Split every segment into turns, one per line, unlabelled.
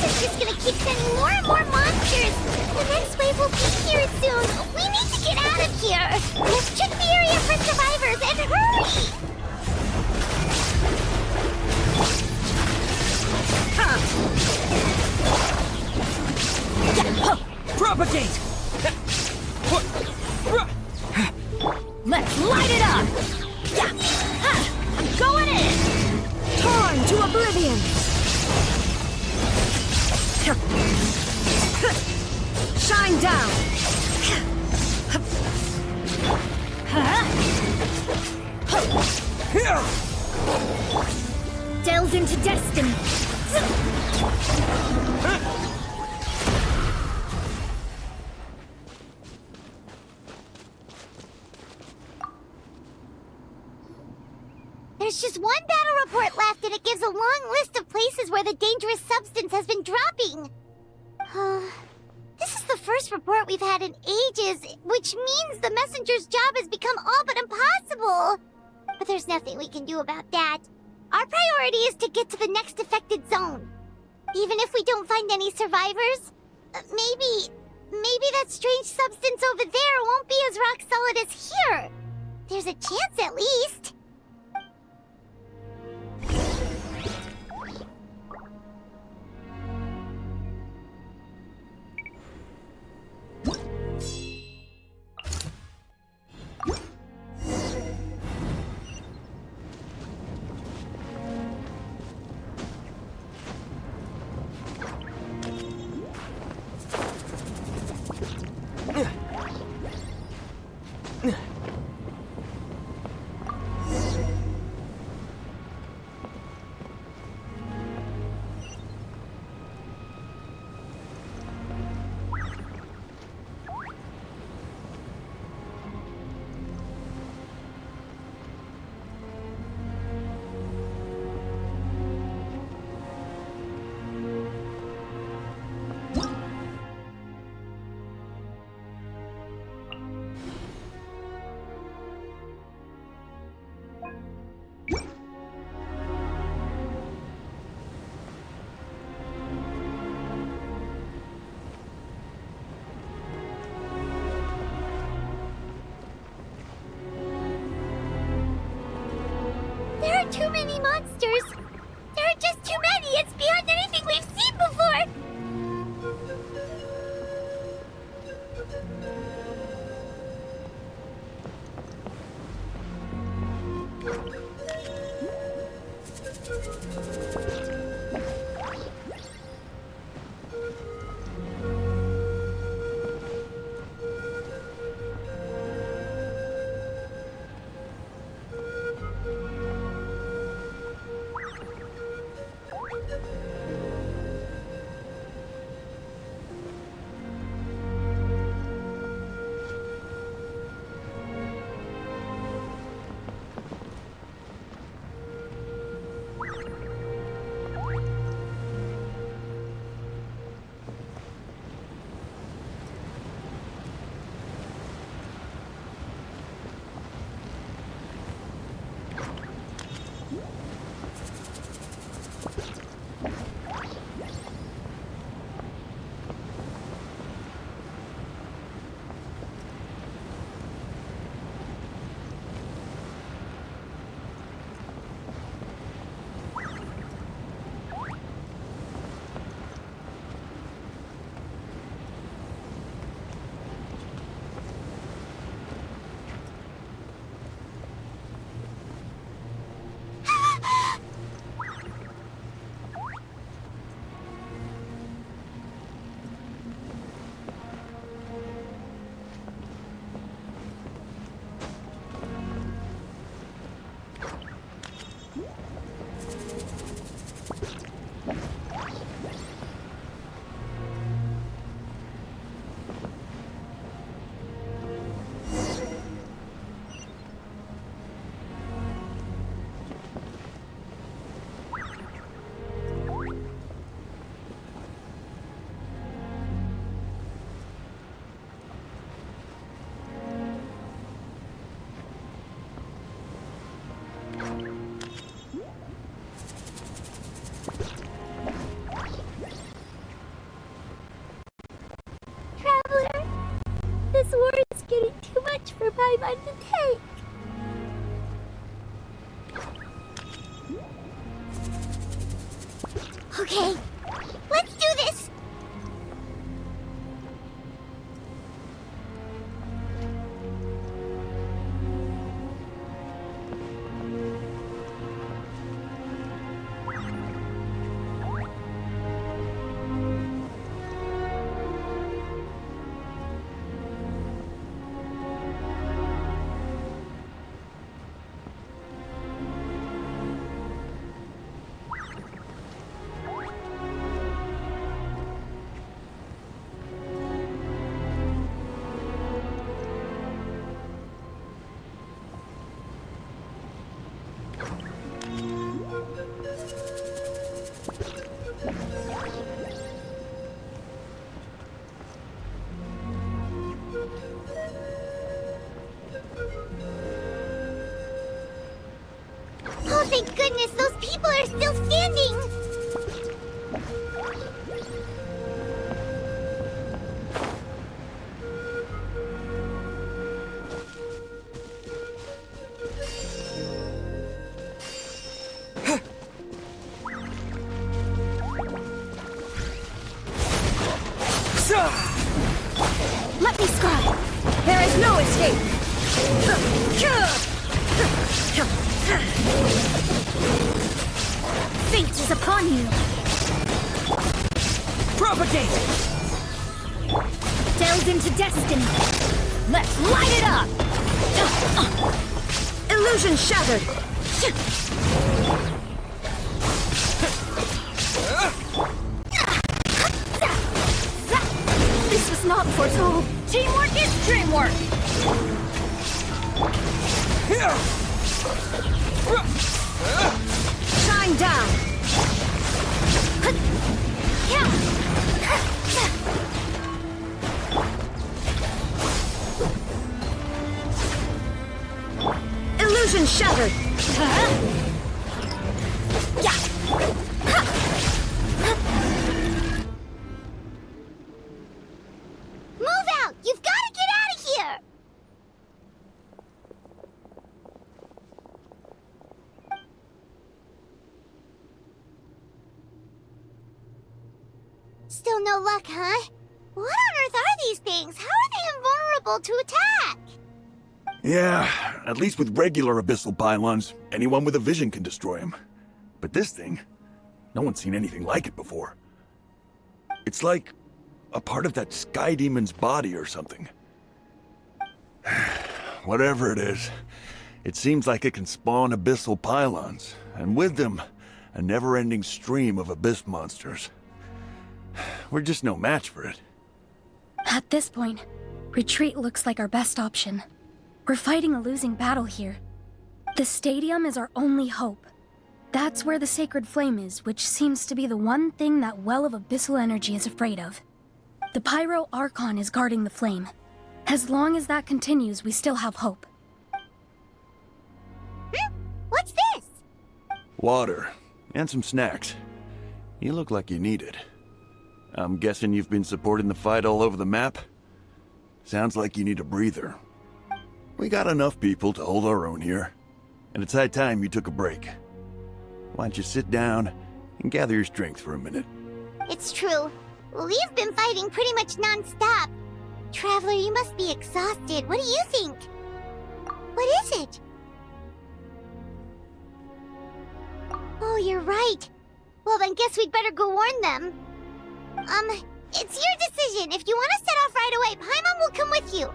is just gonna keep sending more and more monsters. The next wave will be here soon. We need to get out of here. Let's check the area for survivors and hurry!
Propagate! Let's light it up! I'm going in! Torn to oblivion! Shine down! Delve into destiny!
There's just one battle report left, and it gives a long list of places where the dangerous substance has been dropping. This is the first report we've had in ages, which means the messenger's job has become all but impossible. But there's nothing we can do about that. Our priority is to get to the next affected zone. Even if we don't find any survivors, maybe that strange substance over there won't be as rock solid as here. There's a chance at least. There are too many monsters. There are just too many. It's beyond anything we've seen before. getting too much for Paimon to take. Okay, let's do this! Oh, thank goodness, those people are still standing!
Let me scry! There is no escape! Fate is upon you!
Propagate!
Delve into destiny! Let's light it up! Illusion shattered! This was not foretold! Teamwork is dreamwork! Shine down! Illusion shattered!
Move out! You've got to get out of here! Still no luck, huh? What on earth are these things? How are they invulnerable to attack?
Yeah, at least with regular abyssal pylons, anyone with a vision can destroy them. But this thing, no one's seen anything like it before. It's like a part of that sky demon's body or something. Whatever it is, it seems like it can spawn abyssal pylons, and with them, a never-ending stream of abyss monsters. We're just no match for it.
At this point, retreat looks like our best option. We're fighting a losing battle here. The stadium is our only hope. That's where the sacred flame is, which seems to be the one thing that well of abyssal energy is afraid of. The Pyro Archon is guarding the flame. As long as that continues, we still have hope.
What's this?
Water, and some snacks. You look like you need it. I'm guessing you've been supporting the fight all over the map? Sounds like you need a breather. We got enough people to hold our own here, and it's high time you took a break. Why don't you sit down and gather your strength for a minute?
It's true. We've been fighting pretty much non-stop. Traveler, you must be exhausted. What do you think? What is it? Oh, you're right. Well, then guess we'd better go warn them. It's your decision. If you want to set off right away, Paimon will come with you.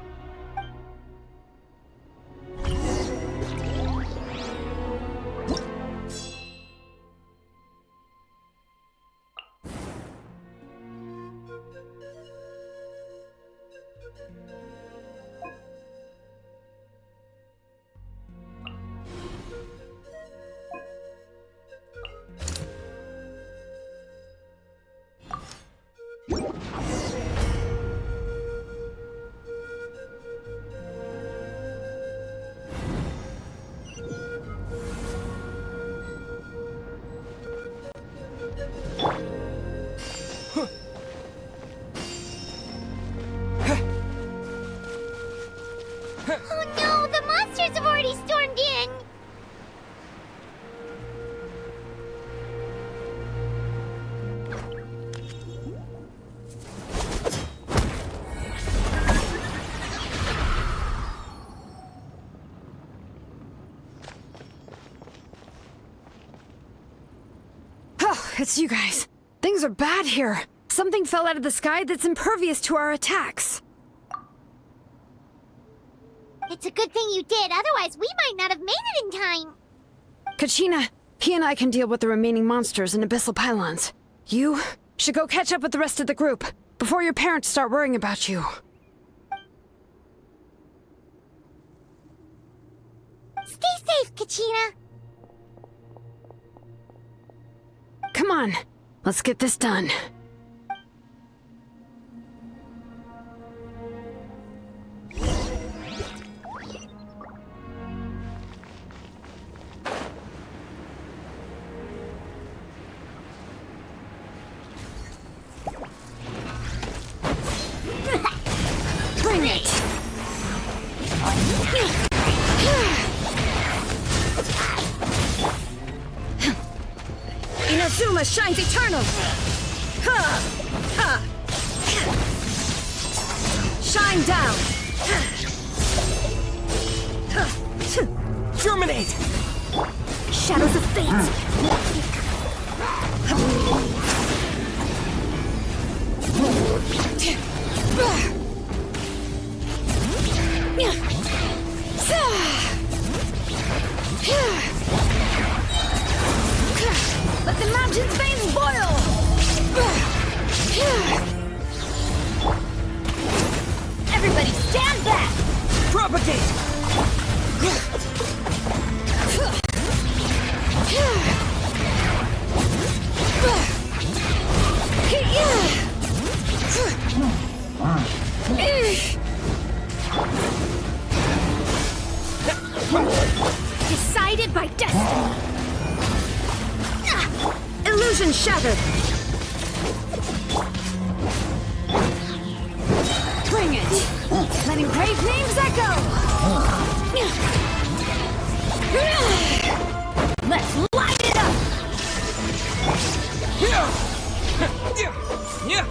It's you guys. Things are bad here. Something fell out of the sky that's impervious to our attacks.
It's a good thing you did, otherwise we might not have made it in time.
Kachina, he and I can deal with the remaining monsters and abyssal pylons. You should go catch up with the rest of the group before your parents start worrying about you.
Stay safe, Kachina.
Come on, let's get this done. Bring it! Inazuma shines eternal! Ha! Ha! Shine down!
Germinate!
Shadows of fate!
Let the mountain's veins boil!
Everybody stand back!
Propagate!
Decided by destiny!
Illusion shattered! Bring it! Letting brave names echo!
Let's light it up!
Yeah!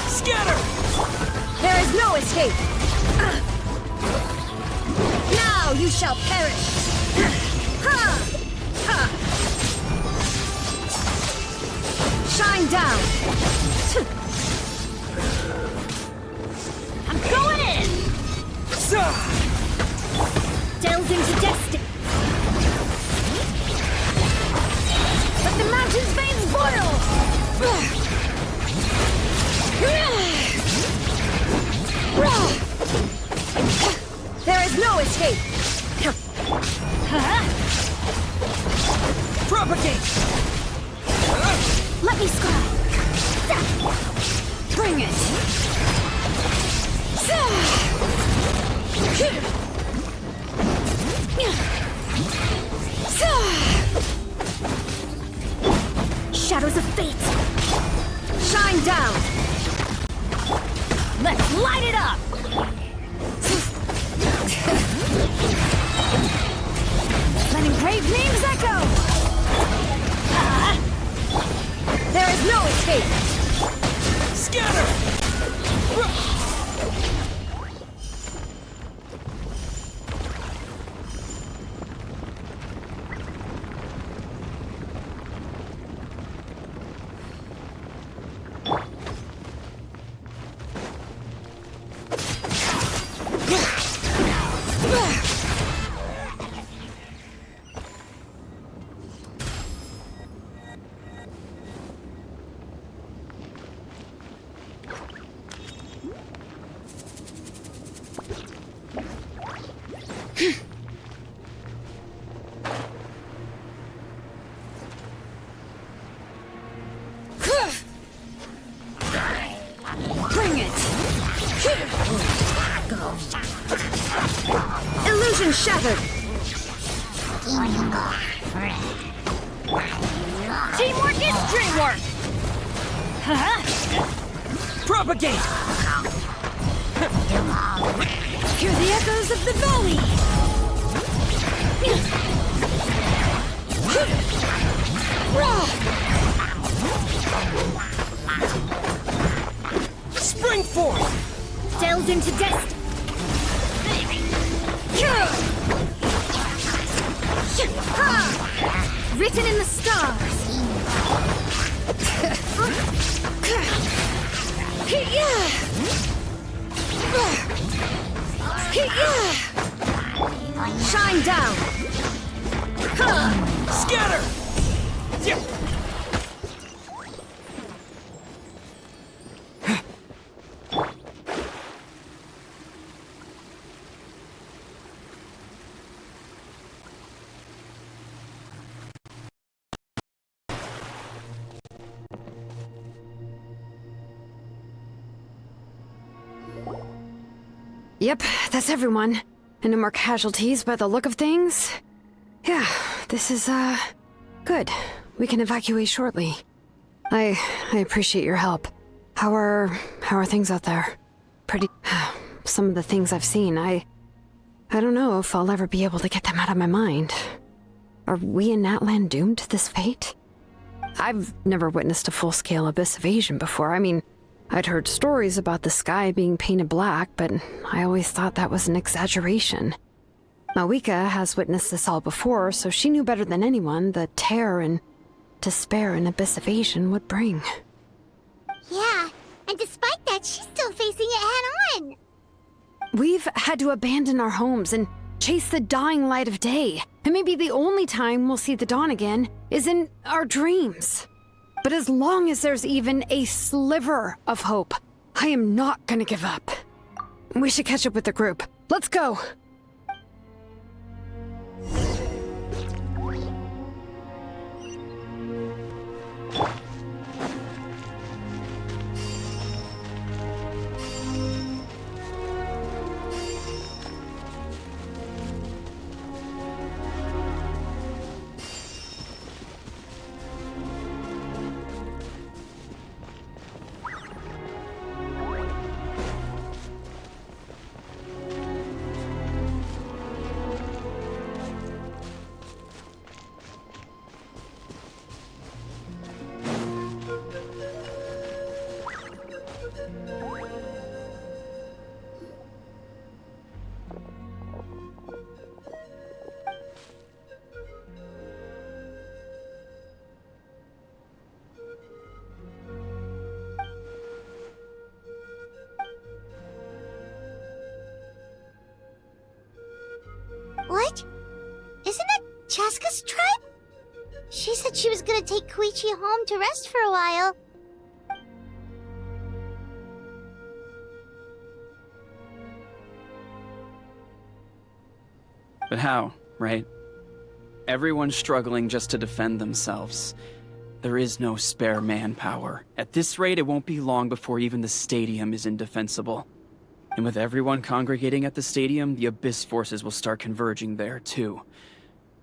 Scatter!
There is no escape! Now you shall perish! Ha! Ha! Shine down!
I'm going in! Delve into destiny!
Let the mountain's veins boil! There is no escape!
Propagate!
Let me scry!
Bring it!
Shadows of fate!
Shine down!
Let's light it up!
Letting brave names echo! There is no escape!
Scatter!
Bring it! Illusion shattered!
Teamwork is dreamwork!
Propagate!
Hear the echoes of the valley!
Spring forth!
Delved into Destined. Written in the stars. Shine down.
Scatter!
Yep, that's everyone. And no more casualties by the look of things. Yeah, this is, good. We can evacuate shortly. I appreciate your help. How are things out there? Pretty... some of the things I've seen, I don't know if I'll ever be able to get them out of my mind. Are we in Natlan doomed to this fate? I've never witnessed a full-scale abyss invasion before. I mean, I'd heard stories about the sky being painted black, but I always thought that was an exaggeration. Mavuika has witnessed this all before, so she knew better than anyone the terror and despair an abyss invasion would bring.
Yeah, and despite that, she's still facing it head-on.
We've had to abandon our homes and chase the dying light of day. And maybe the only time we'll see the dawn again is in our dreams. But as long as there's even a sliver of hope, I am not gonna give up. We should catch up with the group. Let's go!
What? Isn't that Chasca's tribe? She said she was gonna take Koichi home to rest for a while.
But how, right? Everyone's struggling just to defend themselves. There is no spare manpower. At this rate, it won't be long before even the stadium is indefensible. And with everyone congregating at the stadium, the Abyss forces will start converging there, too.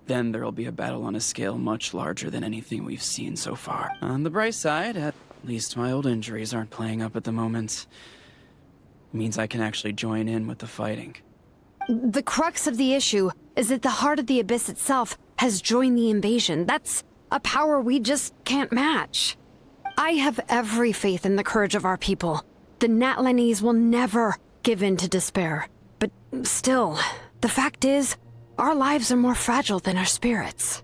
Then there'll be a battle on a scale much larger than anything we've seen so far. On the bright side, at least my old injuries aren't playing up at the moment. Means I can actually join in with the fighting.
The crux of the issue is that the heart of the Abyss itself has joined the invasion. That's a power we just can't match. I have every faith in the courage of our people. The Natlanese will never give in to despair. But still, the fact is, our lives are more fragile than our spirits.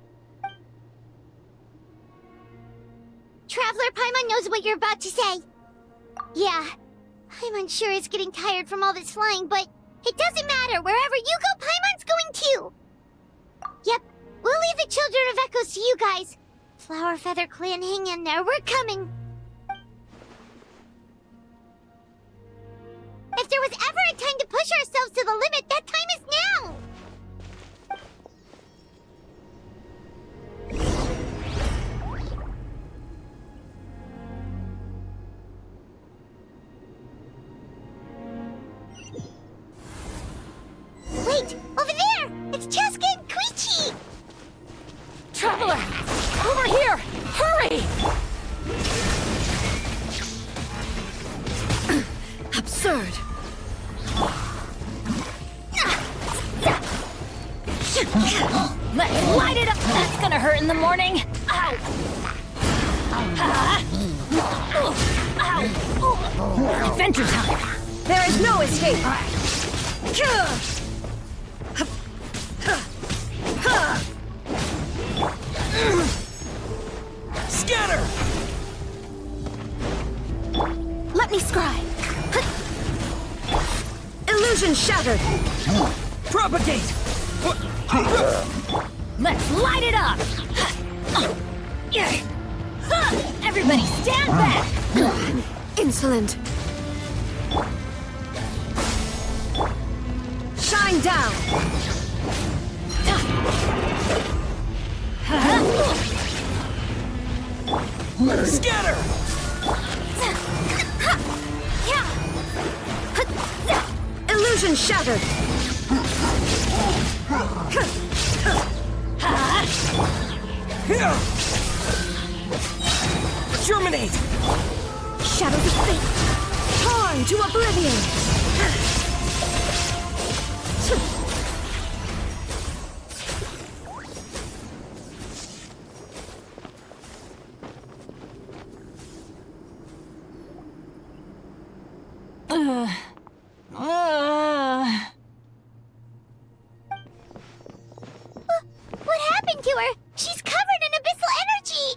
Traveler Paimon knows what you're about to say. Yeah, I'm unsure it's getting tired from all this flying, but it doesn't matter. Wherever you go, Paimon's going too. Yep, we'll leave the Children of Echoes to you guys. Flower Feather Clan, hang in there. We're coming. If there was ever a time to push ourselves to the limit, that time is now! Wait! Over there! It's Chasca and Koichi!
Traveler! Over here! Hurry!
Absurd.
Let's light it up! That's gonna
hurt in the morning? Ow! Ow! Adventure time! There is no escape!
Scatter!
Let me scry! Illusion shattered!
Propagate!
Let's light it up! Everybody stand back!
Insolent.
Shine down!
Scatter!
Illusion shattered!
Germinate!
Shadows of fate! Torn to oblivion!
What happened to her? She's covered in abyssal energy!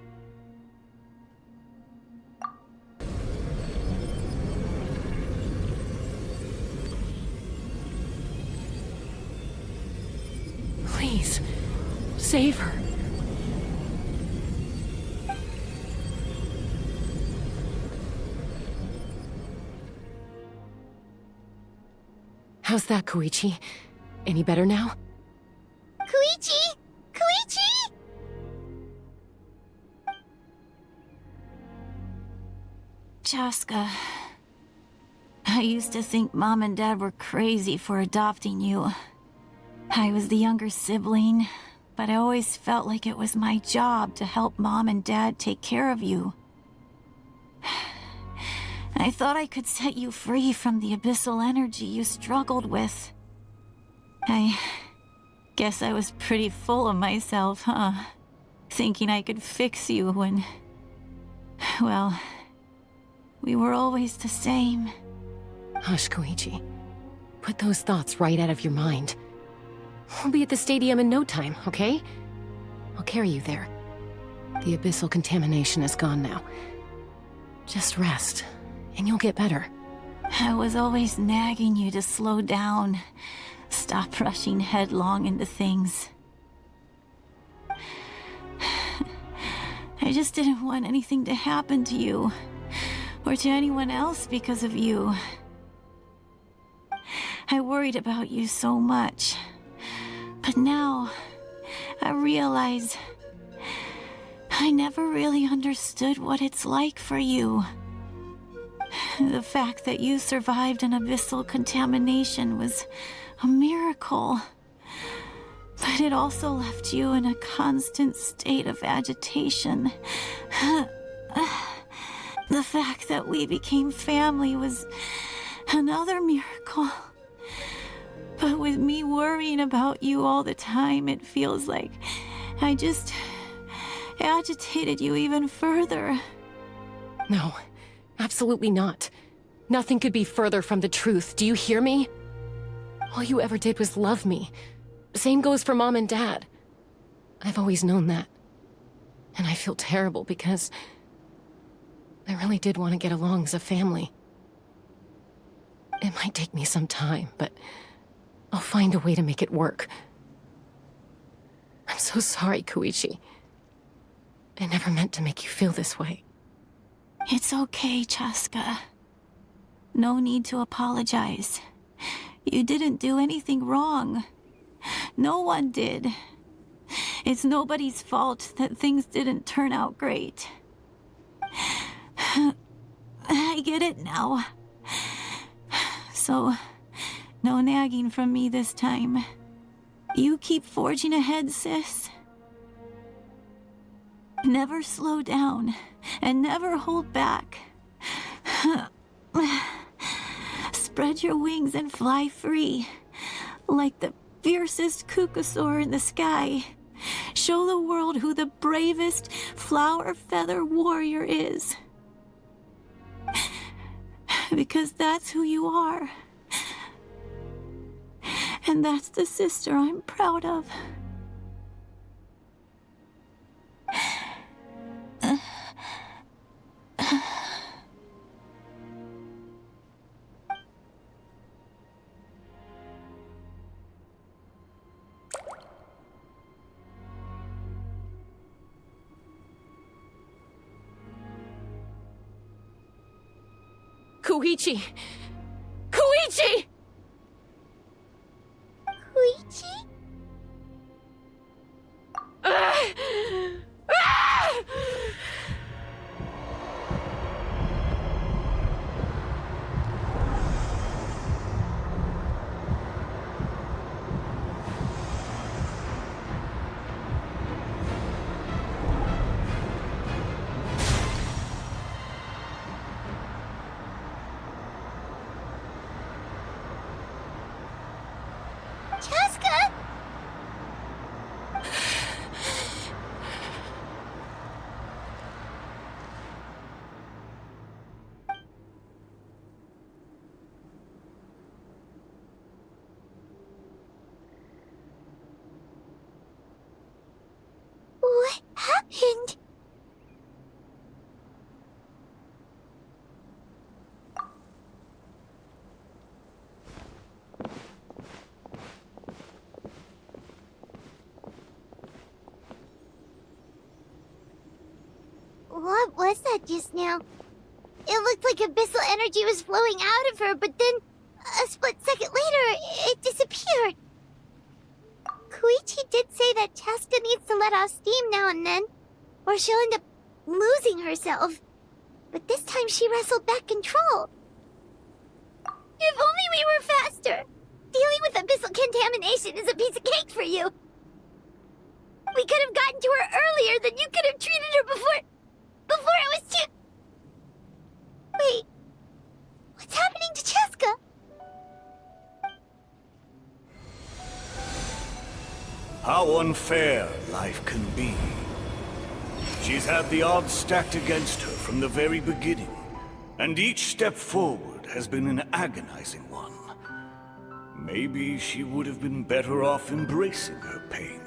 Please, save her. How's that, Koichi? Any better now?
Koichi! Koichi!
Chasca, I used to think Mom and Dad were crazy for adopting you. I was the younger sibling, but I always felt like it was my job to help Mom and Dad take care of you. I thought I could set you free from the abyssal energy you struggled with. I guess I was pretty full of myself, huh? Thinking I could fix you when... well, we were always the same.
Hush, Koichi. Put those thoughts right out of your mind. We'll be at the stadium in no time, okay? I'll carry you there. The abyssal contamination is gone now. Just rest, and you'll get better.
I was always nagging you to slow down. Stop rushing headlong into things. I just didn't want anything to happen to you, or to anyone else because of you. I worried about you so much. But now, I realize I never really understood what it's like for you. The fact that you survived an abyssal contamination was a miracle. But it also left you in a constant state of agitation. The fact that we became family was another miracle. But with me worrying about you all the time, it feels like I just agitated you even further.
No, absolutely not. Nothing could be further from the truth. Do you hear me? All you ever did was love me. Same goes for Mom and Dad. I've always known that. And I feel terrible because I really did want to get along as a family. It might take me some time, but I'll find a way to make it work. I'm so sorry, Koichi. I never meant to make you feel this way.
It's okay, Chasca. No need to apologize. You didn't do anything wrong. No one did. It's nobody's fault that things didn't turn out great. I get it now. So, no nagging from me this time. You keep forging ahead, sis. Never slow down, and never hold back. Spread your wings and fly free, like the fiercest kukasaur in the sky. show the world who the bravest flower feather warrior is. Because that's who you are. And that's the sister I'm proud of.
Koichi! Koichi!
Luigi? Chasca? What happened? What was that just now? It looked like abyssal energy was flowing out of her, but then a split second later, it disappeared. Koichi did say that Chasca needs to let off steam now and then, or she'll end up losing herself. But this time she wrestled back control. If only we were faster! Dealing with abyssal contamination is a piece of cake for you. We could have gotten to her earlier, then you could have treated her before it was too... Wait, what's happening to Chasca?
How unfair life can be. She's had the odds stacked against her from the very beginning, and each step forward has been an agonizing one. Maybe she would have been better off embracing her pain.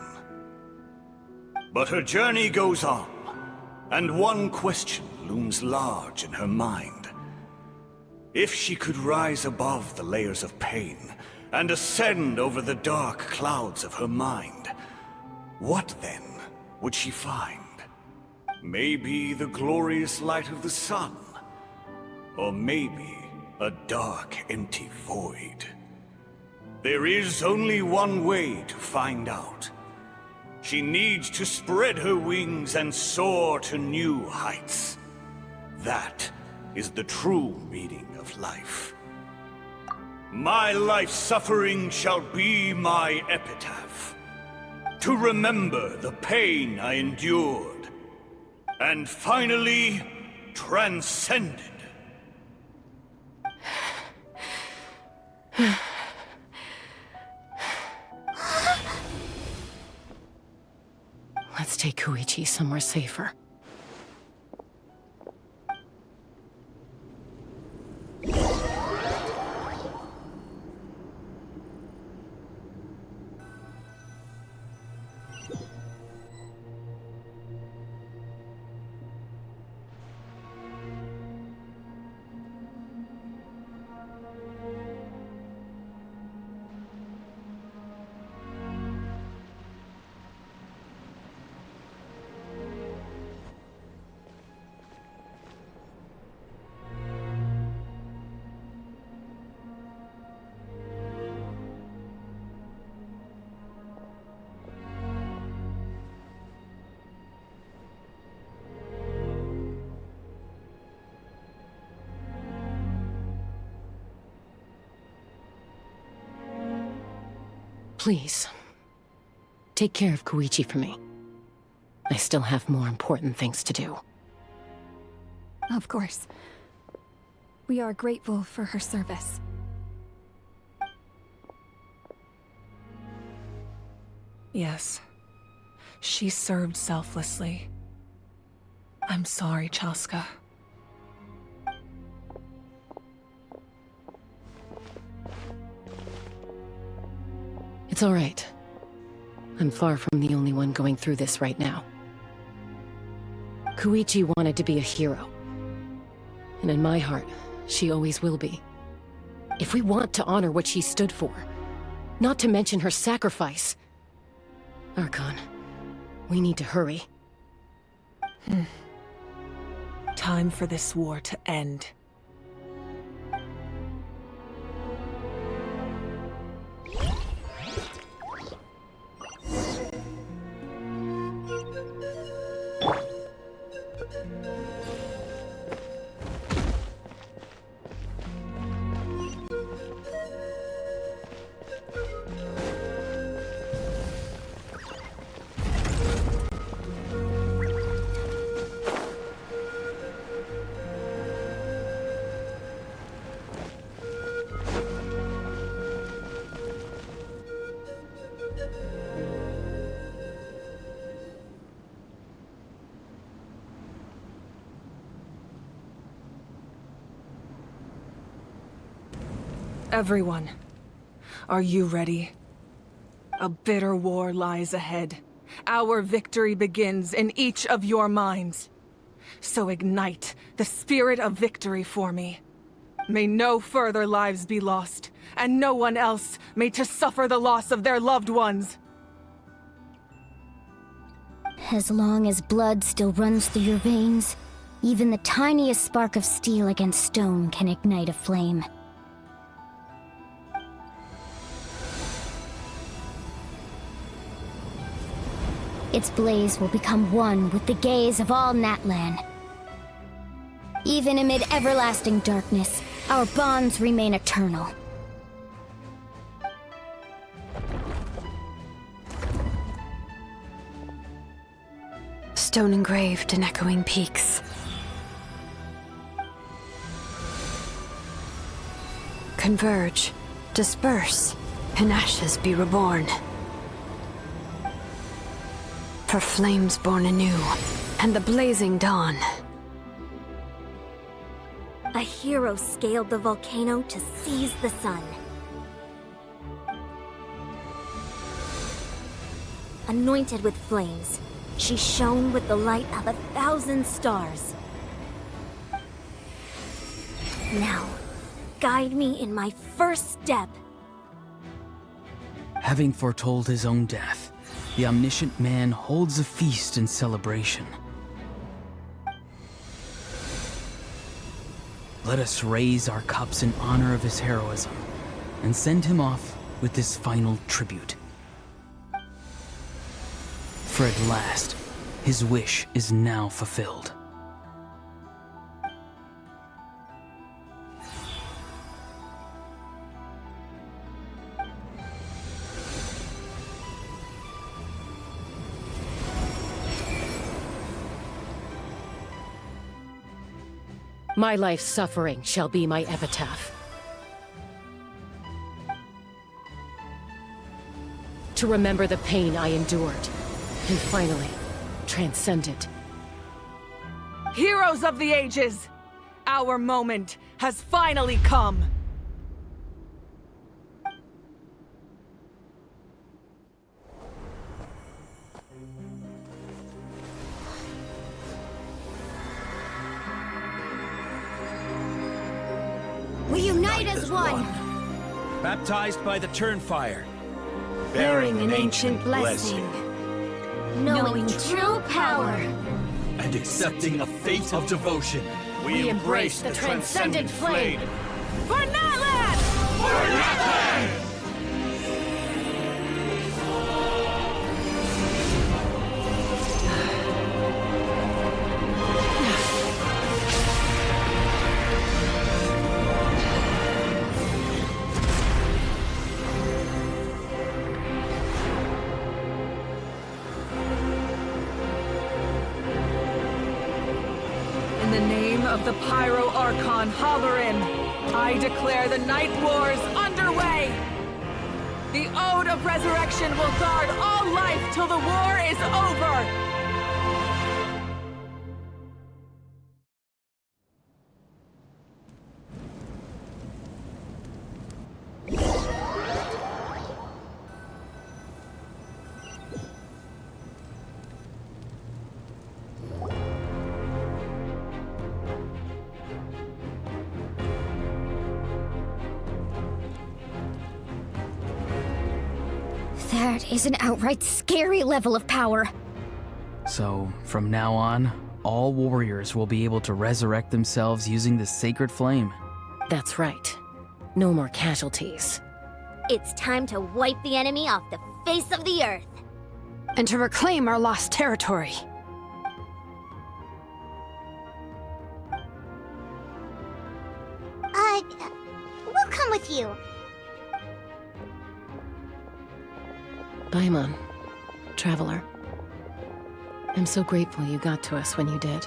But her journey goes on, and one question looms large in her mind. If she could rise above the layers of pain and ascend over the dark clouds of her mind, what then would she find? Maybe the glorious light of the sun, or maybe a dark, empty void. There is only one way to find out. She needs to spread her wings and soar to new heights. That is the true meaning of life. My life's suffering shall be my epitaph. To remember the pain I endured, and finally transcended.
Let's take Koichi somewhere safer. Please, take care of Koichi for me. I still have more important things to do.
Of course. We are grateful for her service.
Yes. She served selflessly. I'm sorry, Chasca.
It's all right. I'm far from the only one going through this right now. Koichi wanted to be a hero. And in my heart, she always will be. If we want to honor what she stood for, not to mention her sacrifice, Archon, we need to hurry.
Time for this war to end. Everyone, are you ready? A bitter war lies ahead. Our victory begins in each of your minds. So ignite the spirit of victory for me. May no further lives be lost, and no one else may to suffer the loss of their loved ones.
As long as blood still runs through your veins, even the tiniest spark of steel against stone can ignite a flame. Its blaze will become one with the gaze of all Natlan. Even amid everlasting darkness, our bonds remain eternal.
Stone engraved in echoing peaks. Converge, disperse, in ashes be reborn. For flames born anew, and the blazing dawn.
A hero scaled the volcano to seize the sun. Anointed with flames, she shone with the light of 1,000 stars. Now, guide me in my first step.
Having foretold his own death, the omniscient man holds a feast in celebration. Let us raise our cups in honor of his heroism, and send him off with this final tribute. For at last, his wish is now fulfilled.
My life's suffering shall be my epitaph. To remember the pain I endured, and finally, transcend it.
Heroes of the ages! Our moment has finally come!
We unite as one!
Baptized by the Turnfire.
Bearing an ancient blessing.
Knowing true power.
And accepting a fate of devotion.
We embrace the transcendent flame.
For Natlan!
For Natlan!
In the name of the Pyro Archon Halloran, I declare the Night Wars underway! The Ode of Resurrection will guard all life till the war is over!
That is an outright scary level of power.
So, from now on, all warriors will be able to resurrect themselves using the sacred flame.
That's right. No more casualties.
It's time to wipe the enemy off the face of the earth.
And to reclaim our lost territory.
We'll come with you.
Paimon, traveler. I'm so grateful you got to us when you did.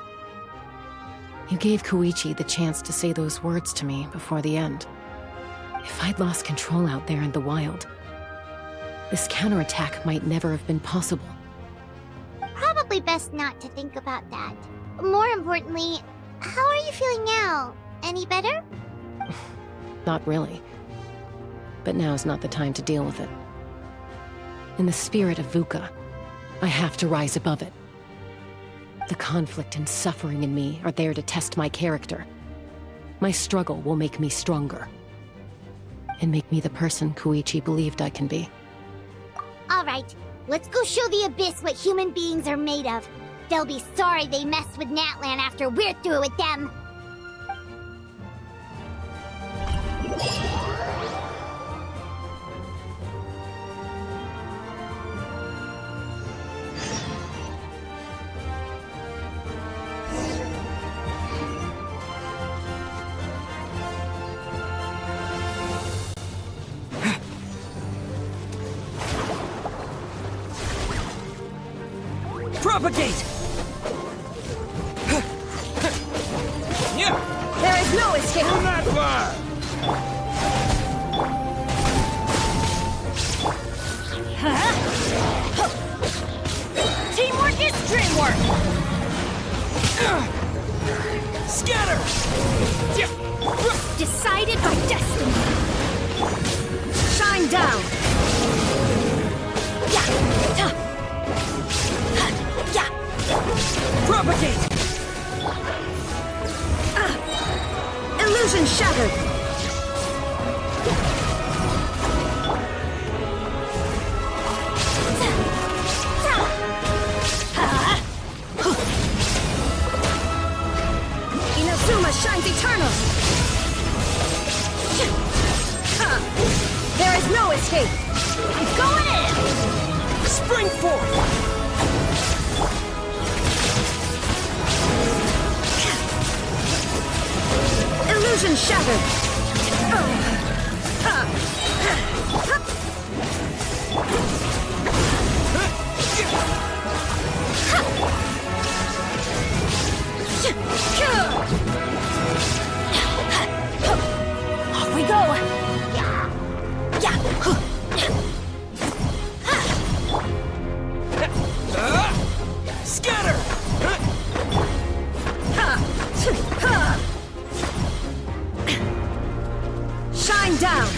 You gave Koichi the chance to say those words to me before the end. If I'd lost control out there in the wild, this counterattack might never have been possible.
Probably best not to think about that. More importantly, how are you feeling now? Any better?
Not really. But now's not the time to deal with it. In the spirit of VUCA, I have to rise above it. The conflict and suffering in me are there to test my character. My struggle will make me stronger. And make me the person Koichi believed I can be.
Alright, let's go show the Abyss what human beings are made of. They'll be sorry they messed with Natlan after we're through with them.
Propagate!
There is no escape!
From that fire!
Teamwork is dreamwork!
Scatter!
Decided by destiny! Shine down!
Propagate!
Illusion shattered! Inazuma shines eternal! There is no escape! I'm going in!
Spring forth!
Illusion shattered! Off we go!
Scatter!
Shine down!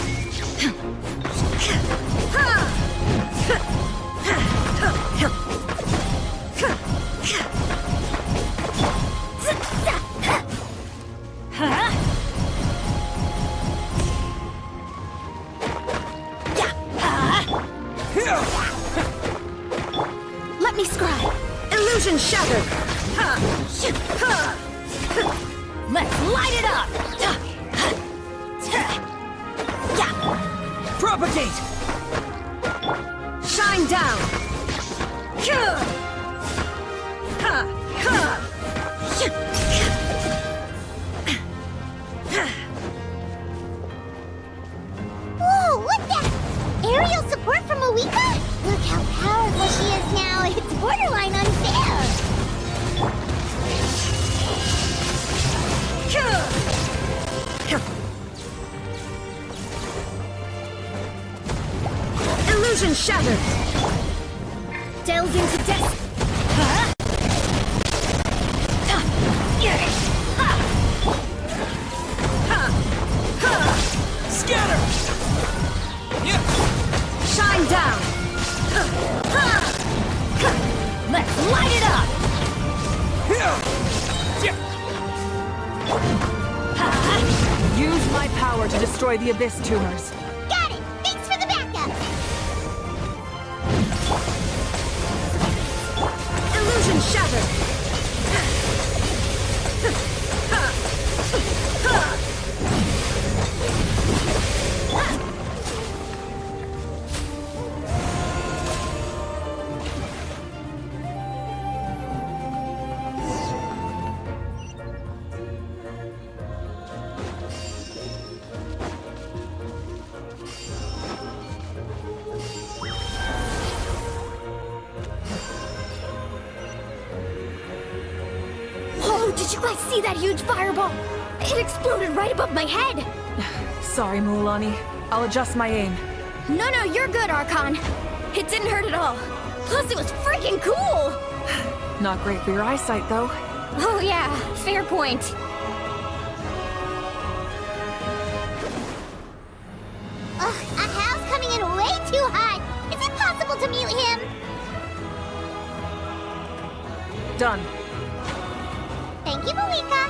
Illusion shattered! Delve into death!
Scatter! Yeah.
Shine down! Let's light it up!
Use my power to destroy the Abyss tumors.
Got it! Thanks for the backup!
Illusion shattered! Oh, did you guys see that huge fireball? It exploded right above my head!
Sorry, Mualani. I'll adjust my aim.
No, you're good, Archon. It didn't hurt at all. Plus, it was freaking cool!
Not great for your eyesight, though.
Oh yeah, fair point.
Ugh, Ahal's coming in way too hot! Is it possible to mute him?
Done.
Thank you, Mavuika.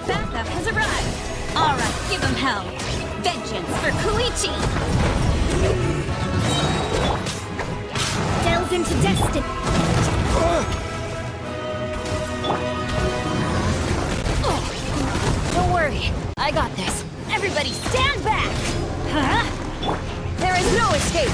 Backup has arrived. Alright, give him hell. Vengeance for Koichi. Delve into Destined. Don't worry, I got this. Everybody stand back! Huh? There is no escape!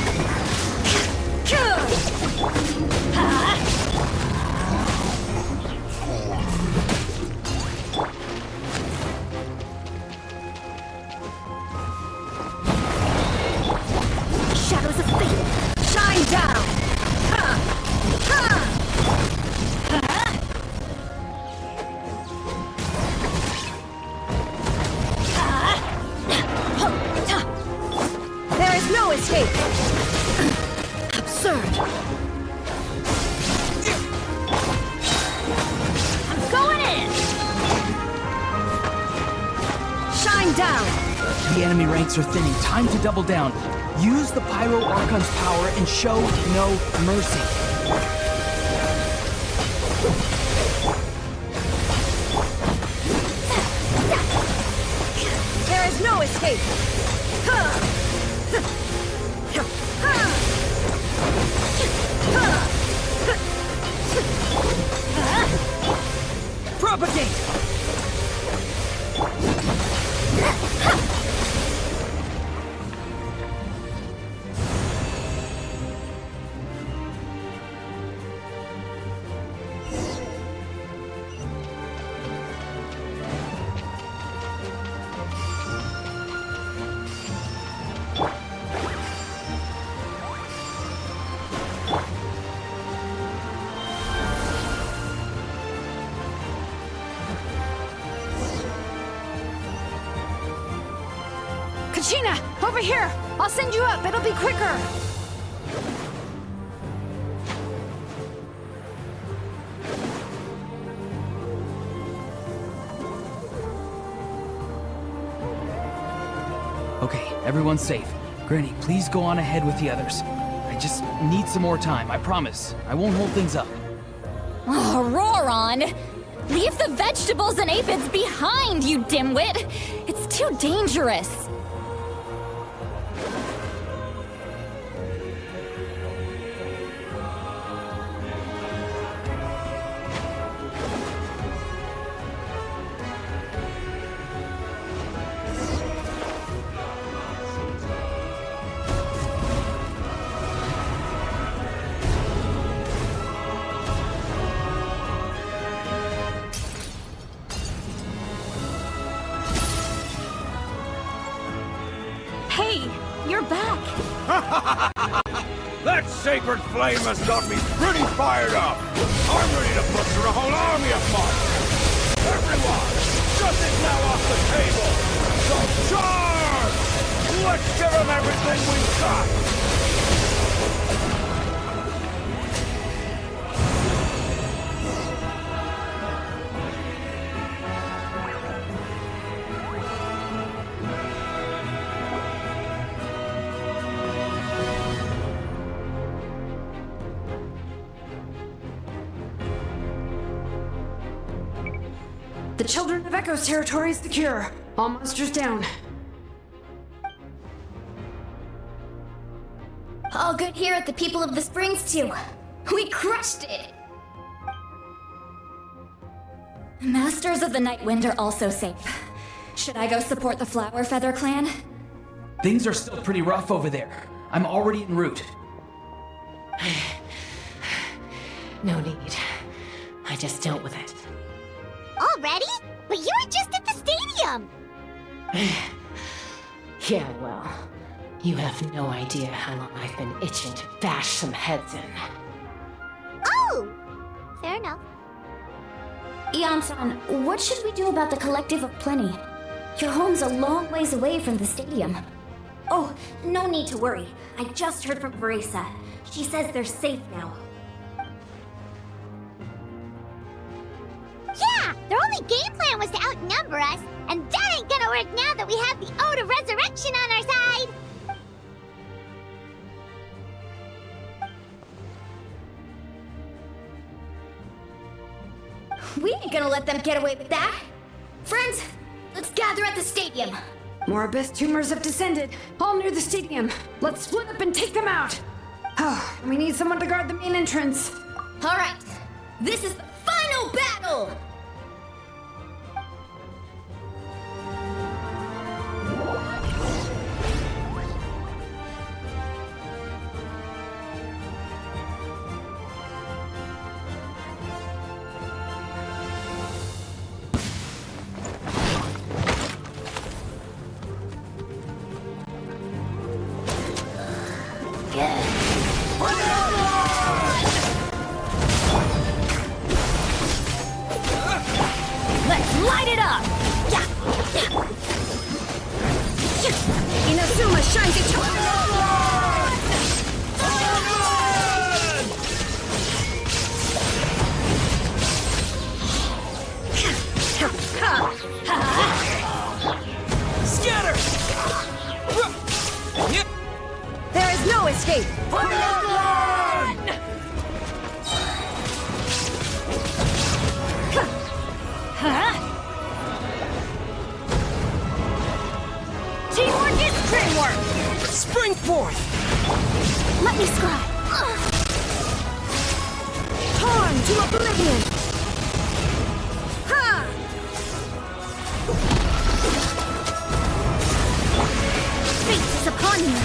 Shadows of fate, shine down! There is no escape! Absurd! I'm going in! Shine down!
The enemy ranks are thinning. Time to double down. Use the Pyro Archon's power and show no mercy.
There is no escape!
Propagate!
Kachina, over here! I'll send you up, it'll be quicker!
Okay, everyone's safe. Granny, please go on ahead with the others. I just need some more time, I promise. I won't hold things up.
Oh, Roron! Leave the vegetables and aphids behind, you dimwit! It's too dangerous! Hey, you're back!
That sacred flame has got me pretty fired up. I'm ready to butcher a whole army of monsters. Everyone, nothing's now off the table. So charge! Let's give them everything we've got.
The Children of Echo's territory is secure. All monsters down.
All good here at the People of the Springs, too. We crushed it! Masters of the Night Wind are also safe. Should I go support the Flower Feather clan?
Things are still pretty rough over there. I'm already en route.
No need. I just dealt with it.
Already? But you were just at the stadium!
Yeah, well, you have no idea how long I've been itching to bash some heads in.
Oh! Fair enough.
Ian-san, what should we do about the Collective of Plenty? Your home's a long ways away from the stadium. Oh, no need to worry. I just heard from Veresa. She says they're safe now.
Yeah! Their only game plan was to outnumber us, and that ain't gonna work now that we have the Ode of Resurrection on our side!
We ain't gonna let them get away with that! Friends, let's gather at the stadium!
More abyss tumors have descended, all near the stadium. Let's split up and take them out. Oh, we need someone to guard the main entrance.
Alright, this is the final battle! Let's light it up! Inazuma shines its
Scatter! Yep.
There is no escape! Teamwork is dreamwork!
Spring forth!
Let me scribe! Torn to oblivion! Ha! Fate is upon you!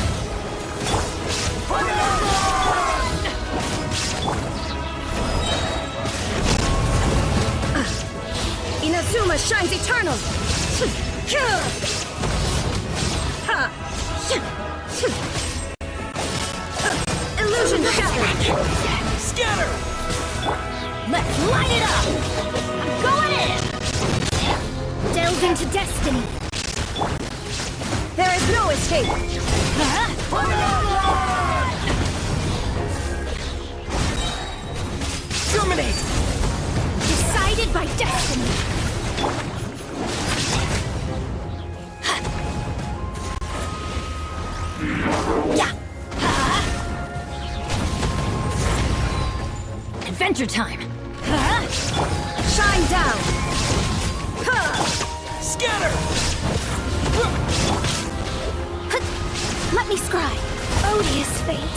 Inazuma shines eternal! Illusion shattered!
Scatter!
Let's light it up! I'm going in! Delve into destiny! There is no escape!
Germinate!
Decided by destiny! Yeah! Adventure time! Shine down!
Scatter!
Let me scribe! Odious fate!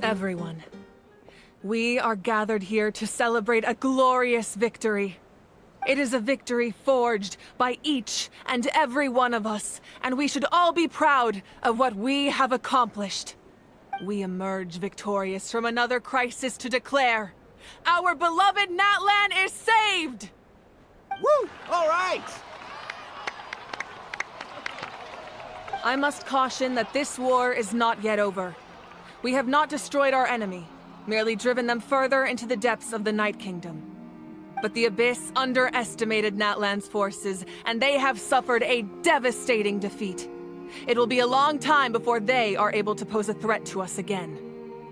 Everyone, we are gathered here to celebrate a glorious victory. It is a victory forged by each and every one of us, and we should all be proud of what we have accomplished. We emerge victorious from another crisis to declare, our beloved Natlan is saved!
Woo! All right!
I must caution that this war is not yet over. We have not destroyed our enemy, merely driven them further into the depths of the Night Kingdom. But the Abyss underestimated Natlan's forces, and they have suffered a devastating defeat. It will be a long time before they are able to pose a threat to us again.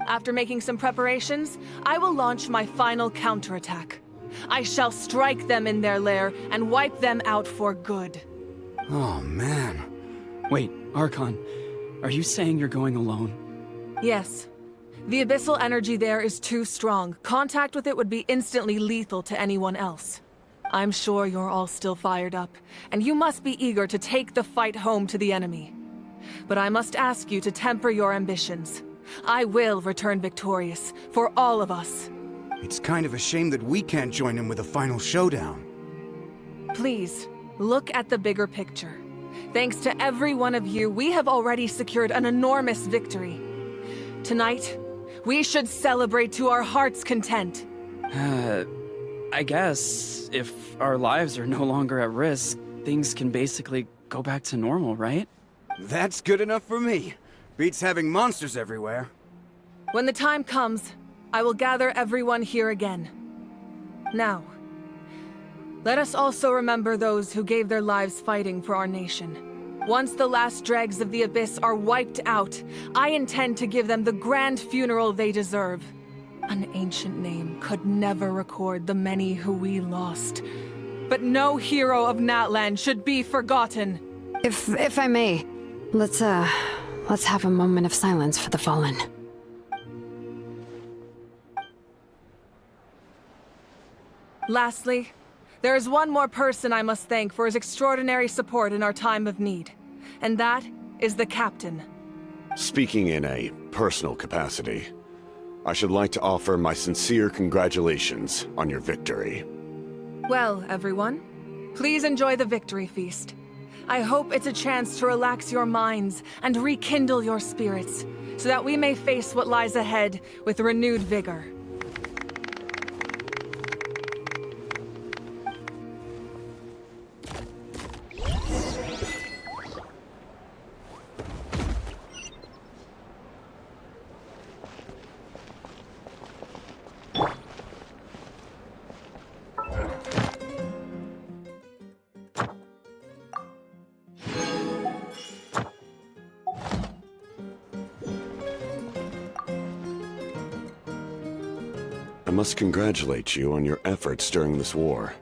After making some preparations, I will launch my final counterattack. I shall strike them in their lair and wipe them out for good.
Oh, man.
Wait, Archon, are you saying you're going alone?
Yes. The abyssal energy there is too strong. Contact with it would be instantly lethal to anyone else. I'm sure you're all still fired up, and you must be eager to take the fight home to the enemy. But I must ask you to temper your ambitions. I will return victorious, for all of us.
It's kind of a shame that we can't join him with a final showdown.
Please, look at the bigger picture. Thanks to every one of you, we have already secured an enormous victory. Tonight, we should celebrate to our heart's content.
I guess if our lives are no longer at risk, things can basically go back to normal, right?
That's good enough for me. Beats having monsters everywhere.
When the time comes, I will gather everyone here again. Now, let us also remember those who gave their lives fighting for our nation. Once the last dregs of the Abyss are wiped out, I intend to give them the grand funeral they deserve. An ancient name could never record the many who we lost. But no hero of Natlan should be forgotten.
If I may, let's have a moment of silence for the fallen.
Lastly, there is one more person I must thank for his extraordinary support in our time of need. And that is the Captain.
Speaking in a personal capacity, I should like to offer my sincere congratulations on your victory.
Well, everyone, please enjoy the victory feast. I hope it's a chance to relax your minds and rekindle your spirits, so that we may face what lies ahead with renewed vigor.
I must congratulate you on your efforts during this war.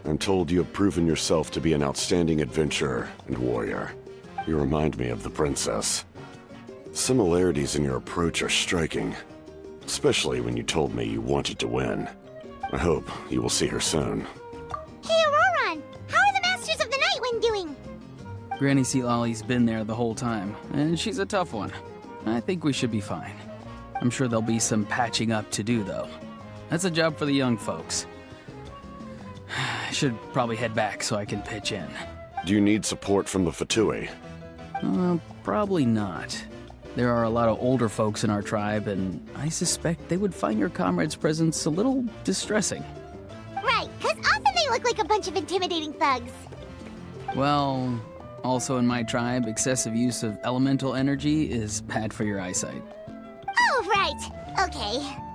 I'm told you have proven yourself to be an outstanding adventurer and warrior. You remind me of the princess. Similarities in your approach are striking, especially when you told me you wanted to win. I hope you will see her soon.
Hey, Auroran! How are the Masters of the Night Wind doing?
Granny Sealolly's been there the whole time, and she's a tough one. I think we should be fine. I'm sure there'll be some patching up to do, though. That's a job for the young folks. I should probably head back so I can pitch in.
Do you need support from the Fatui?
Probably not. There are a lot of older folks in our tribe, and I suspect they would find your comrade's presence a little distressing.
Right, because often they look like a bunch of intimidating thugs.
Well, also in my tribe, excessive use of elemental energy is bad for your eyesight.
Oh, right. Okay.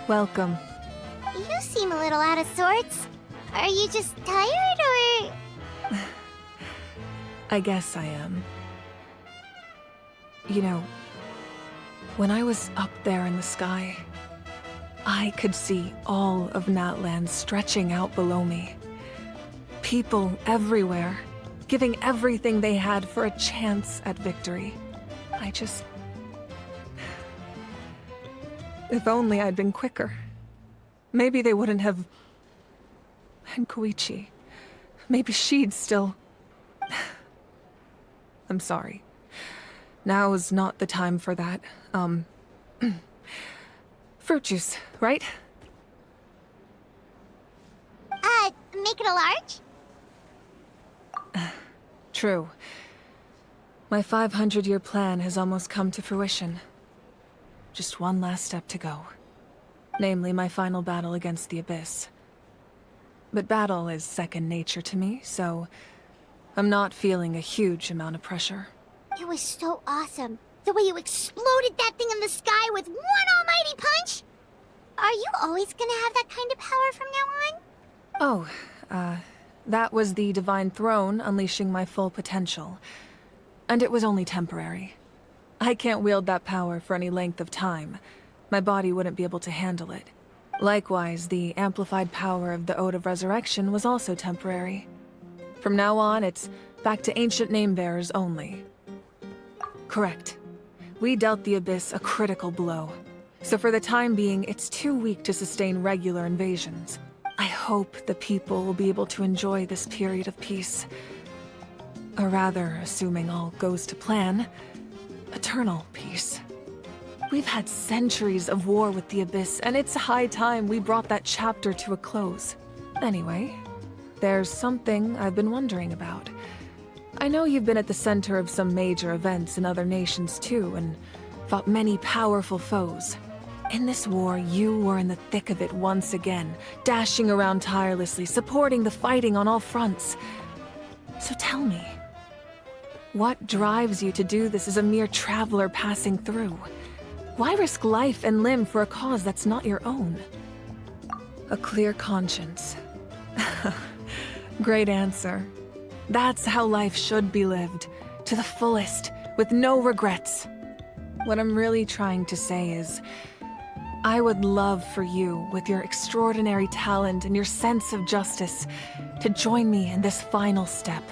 Welcome.
You seem a little out of sorts. Are you just tired, or...?
I guess I am. You know, when I was up there in the sky, I could see all of Natlan stretching out below me. People everywhere, giving everything they had for a chance at victory. If only I'd been quicker. maybe they wouldn't have... And Koichi. Maybe she'd still... I'm sorry. Now is not the time for that. Fruit juice, right?
Make it a large?
True. My 500-year plan has almost come to fruition. Just one last step to go. Namely, my final battle against the Abyss. But battle is second nature to me, so I'm not feeling a huge amount of pressure.
It was so awesome. The way you exploded that thing in the sky with one almighty punch! Are you always gonna have that kind of power from now on?
Oh, that was the Divine Throne unleashing my full potential. And it was only temporary. I can't wield that power for any length of time. My body wouldn't be able to handle it. Likewise, the amplified power of the Ode of Resurrection was also temporary. From now on, it's back to ancient name-bearers only. Correct. We dealt the Abyss a critical blow. So for the time being, it's too weak to sustain regular invasions. I hope the people will be able to enjoy this period of peace. Or rather, assuming all goes to plan, eternal peace. We've had centuries of war with the Abyss, and it's high time we brought that chapter to a close. Anyway, there's something I've been wondering about. I know you've been at the center of some major events in other nations too, and fought many powerful foes. In this war, you were in the thick of it once again, dashing around tirelessly, supporting the fighting on all fronts. So tell me, what drives you to do this as a mere traveler passing through? Why risk life and limb for a cause that's not your own? A clear conscience. Great answer. That's how life should be lived, to the fullest, with no regrets. What I'm really trying to say is, I would love for you, with your extraordinary talent and your sense of justice, to join me in this final step.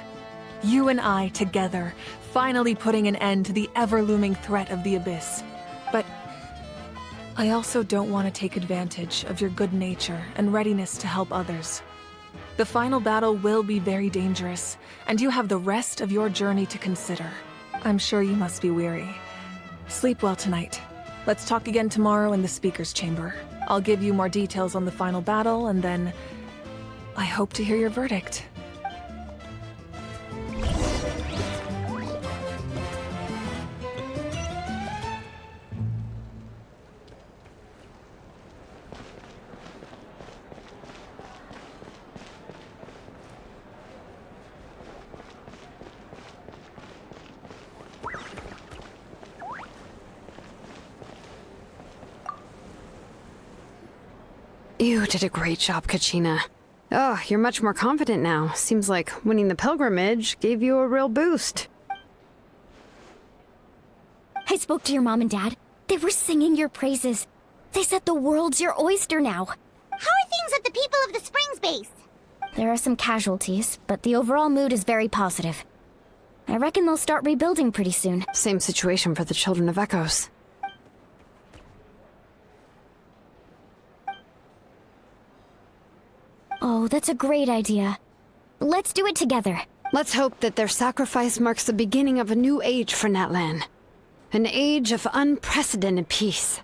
You and I together, finally putting an end to the ever-looming threat of the Abyss. But I also don't want to take advantage of your good nature and readiness to help others. The final battle will be very dangerous, and you have the rest of your journey to consider. I'm sure you must be weary. Sleep well tonight. Let's talk again tomorrow in the speaker's chamber. I'll give you more details on the final battle, and then I hope to hear your verdict.
You did a great job, Kachina. Oh, you're much more confident now. Seems like winning the pilgrimage gave you a real boost.
I spoke to your mom and dad. They were singing your praises. They said the world's your oyster now.
How are things at the People of the Springs base?
There are some casualties, but the overall mood is very positive. I reckon they'll start rebuilding pretty soon.
Same situation for the Children of Echoes.
Oh, that's a great idea. Let's do it together.
Let's hope that their sacrifice marks the beginning of a new age for Natlan. An age of unprecedented peace.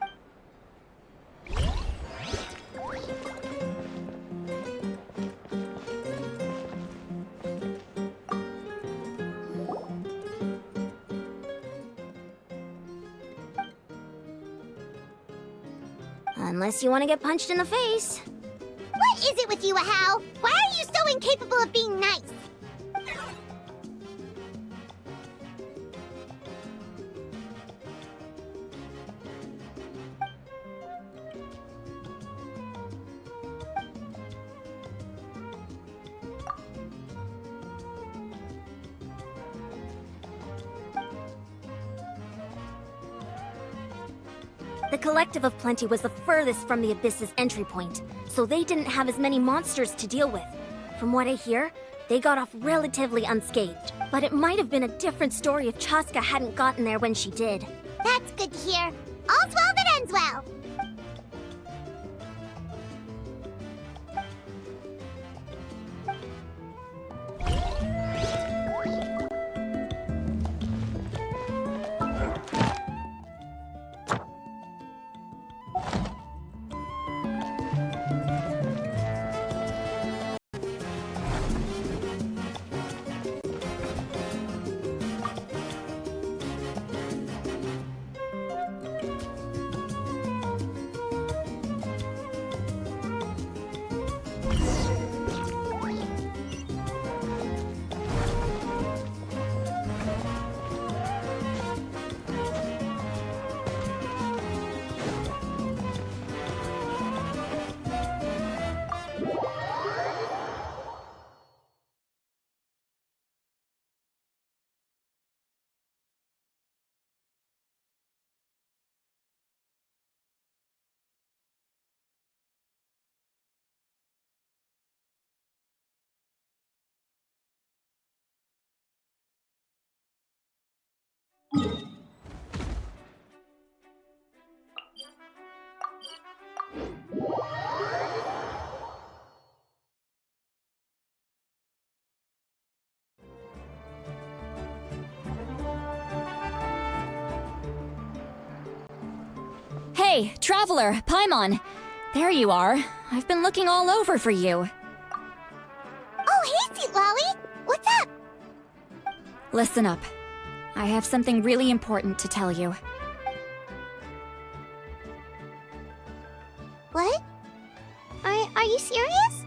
Unless you want to get punched in the face. What is it with you, Ahau? Why are you so incapable of being nice?
The Collective of Plenty was the furthest from the Abyss's entry point, so they didn't have as many monsters to deal with. From what I hear, they got off relatively unscathed. But it might have been a different story if Chasca hadn't gotten there when she did.
That's good to hear. All's well that ends well.
Hey, Traveler, Paimon. There you are. I've been looking all over for you.
Oh, hey, Sweet Lolly! What's up?
Listen up. I have something really important to tell you.
What? Are you serious?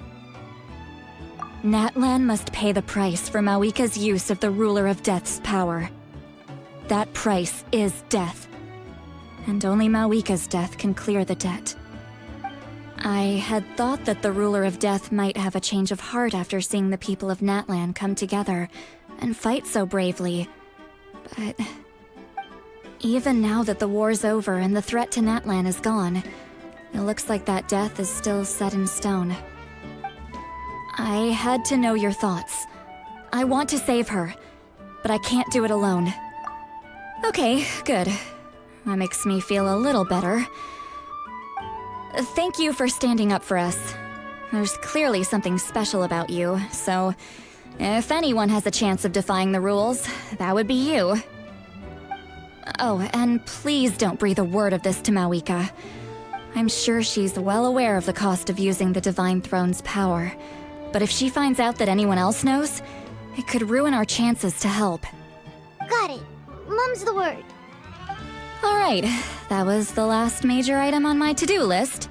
Natlan must pay the price for Mavuika's use of the Ruler of Death's power. That price is death. And only Mavuika's death can clear the debt. I had thought that the Ruler of Death might have a change of heart after seeing the people of Natlan come together and fight so bravely. But even now that the war's over and the threat to Natlan is gone, it looks like that death is still set in stone. I had to know your thoughts. I want to save her, but I can't do it alone. Okay, good. That makes me feel a little better. Thank you for standing up for us. There's clearly something special about you, so if anyone has a chance of defying the rules, that would be you. Oh, and please don't breathe a word of this to Mavuika. I'm sure she's well aware of the cost of using the Divine Throne's power, but if she finds out that anyone else knows, it could ruin our chances to help.
Got it. Mum's the word.
Alright, that was the last major item on my to-do list.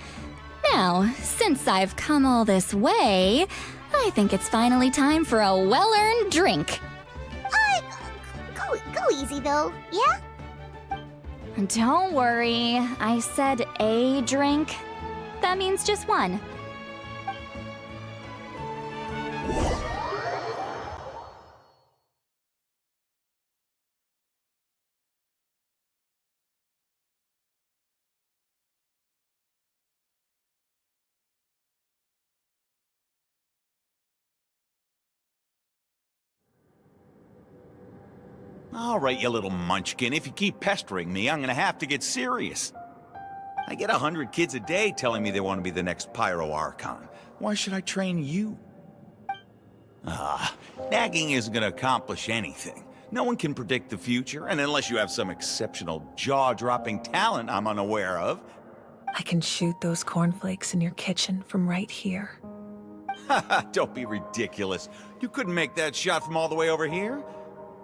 Now, since I've come all this way, I think it's finally time for a well-earned drink.
Go easy though, yeah?
Don't worry, I said a drink. That means just one.
All right, you little munchkin. If you keep pestering me, I'm gonna have to get serious. I get 100 kids a day telling me they want to be the next Pyro Archon. Why should I train you? Nagging isn't gonna accomplish anything. No one can predict the future, and unless you have some exceptional jaw-dropping talent I'm unaware of.
I can shoot those cornflakes in your kitchen from right here.
Haha, don't be ridiculous. You couldn't make that shot from all the way over here?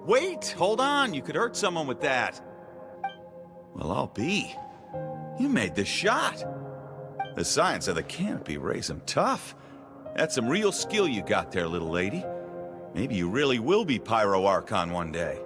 Wait, hold on, you could hurt someone with that. Well, I'll be. You made the shot. The science of the canopy raised him tough. That's some real skill you got there, little lady. Maybe you really will be Pyro Archon one day.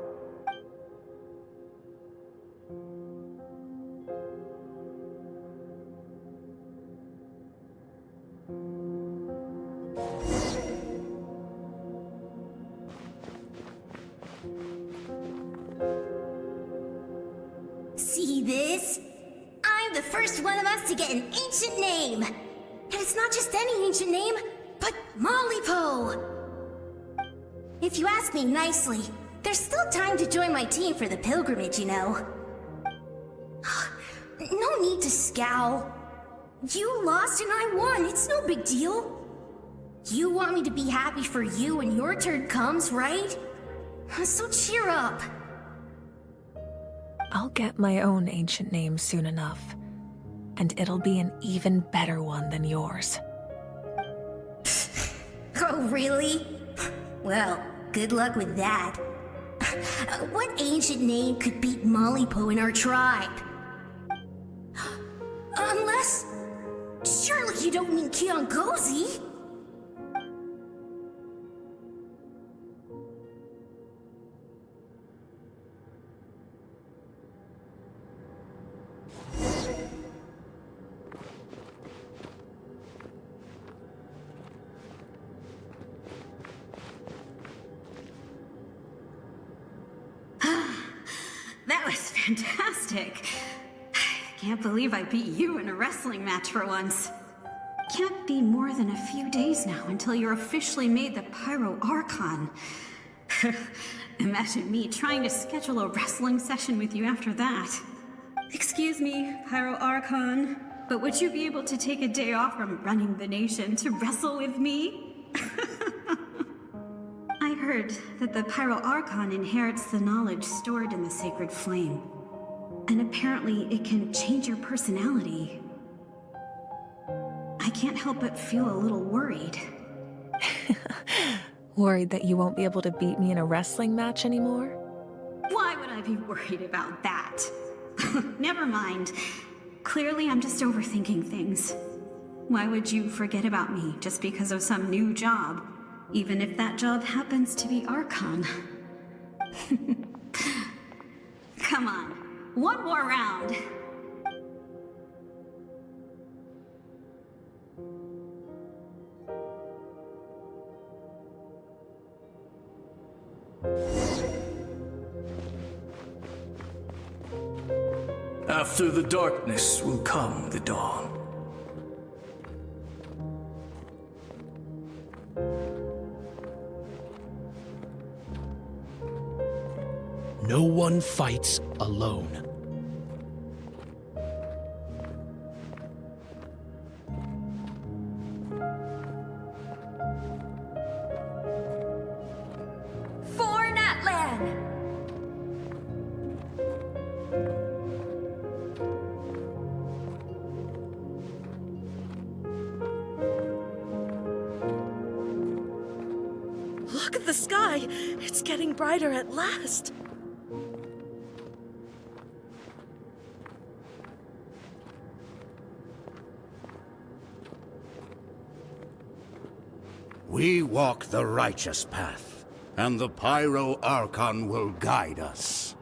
See this? I'm the first one of us to get an ancient name. And it's not just any ancient name, but Mollypo. If you ask me nicely, there's still time to join my team for the pilgrimage, you know. No need to scowl. You lost and I won, it's no big deal. You want me to be happy for you when your turn comes, right? So cheer up.
I'll get my own ancient name soon enough, and it'll be an even better one than yours.
Oh, really? Well, good luck with that. What ancient name could beat Mollypo in our tribe? Unless... surely you don't mean Kiangozi?
That was fantastic. Can't believe I beat you in a wrestling match for once. Can't be more than a few days now until you're officially made the Pyro Archon. Imagine me trying to schedule a wrestling session with you after that. Excuse me, Pyro Archon, but would you be able to take a day off from running the nation to wrestle with me? I heard that the Pyro Archon inherits the knowledge stored in the sacred flame. And apparently it can change your personality. I can't help but feel a little worried.
Worried that you won't be able to beat me in a wrestling match anymore?
Why would I be worried about that? Never mind. Clearly I'm just overthinking things. Why would you forget about me just because of some new job? Even if that job happens to be Archon. Come on, one more round.
After the darkness will come the dawn.
No one fights alone.
For Natlan!
Look at the sky! It's getting brighter at last!
We walk the righteous path, and the Pyro Archon will guide us.